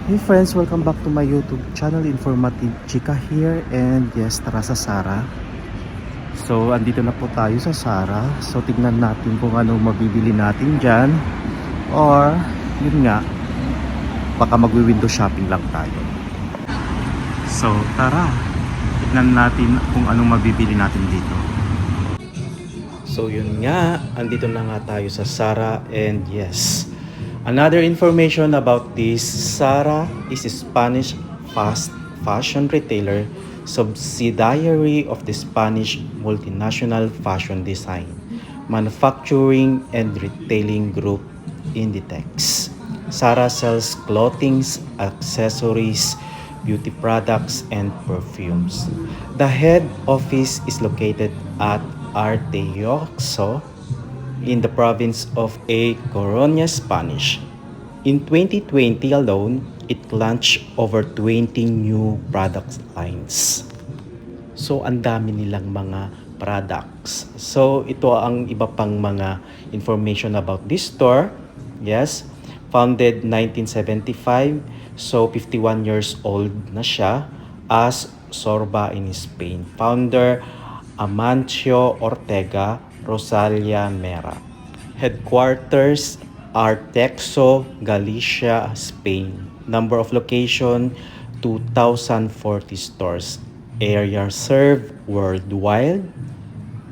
Hey friends, welcome back to my YouTube channel, Informative Chika here. And yes, tara sa Zara. So, andito na po tayo sa Zara. So, tignan natin kung ano mabibili natin dyan. Or, yun nga, baka magwi-window shopping lang tayo. So, tara. Tignan natin kung anong mabibili natin dito. So, yun nga, andito na nga tayo sa Zara. And yes, another information about this, Zara is a Spanish fast fashion retailer subsidiary of the Spanish multinational fashion design, manufacturing and retailing group Inditex. Zara sells clothing, accessories, beauty products, and perfumes. The head office is located at Arteoxo in the province of A Coruña, Spanish. In 2020 alone, it launched over 20 new product lines. So, ang dami nilang mga products. So, ito ang iba pang mga information about this store. Yes, founded 1975. So, 51 years old na siya as Sorba in Spain. Founder Amancio Ortega, Rosalia Mera. Headquarters Artexo, Galicia, Spain. Number of location 2,040 stores. Area served worldwide.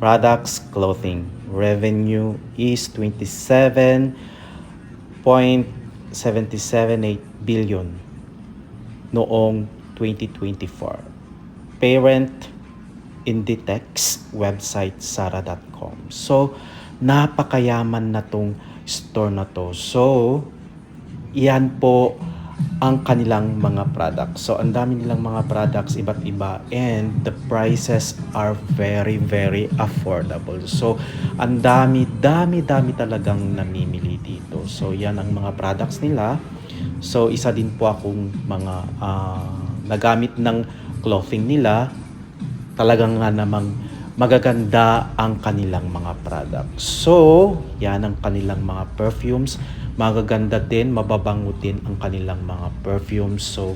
Products clothing. Revenue is 27.778 billion noong 2024. Parent Inditex, website zara.com. So, napakayaman na tong store na to. So, iyan po ang kanilang mga products. So, ang dami nilang mga products, iba't iba. And the prices are very, very affordable. So, ang dami talagang namimili dito. So, yan ang mga products nila. So, isa din po akong mga nagamit ng clothing nila. Talagang nga namang magaganda ang kanilang mga products. So, yan ang kanilang mga perfumes. Magaganda din, mababango din ang kanilang mga perfumes. So,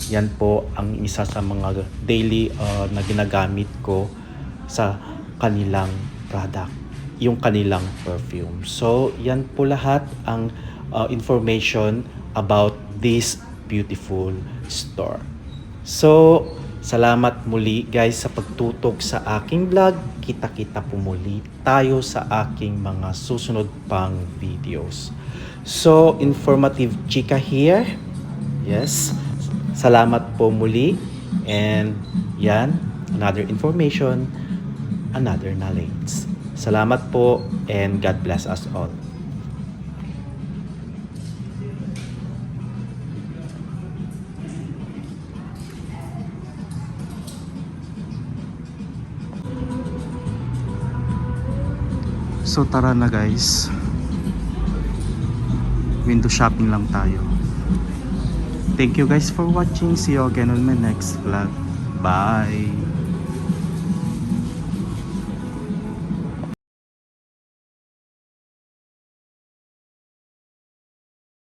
yan po ang isa sa mga daily na ginagamit ko sa kanilang product, yung kanilang perfume. So, yan po lahat ang information about this beautiful store. So, salamat muli guys sa pagtutok sa aking vlog. Kita-kita po muli tayo sa aking mga susunod pang videos. So, Informative Chika here. Yes. Salamat po muli. And yan, another information, another knowledge. Salamat po and God bless us all. So tara na guys, window shopping lang tayo. Thank you guys for watching. See you again on my next vlog. Bye!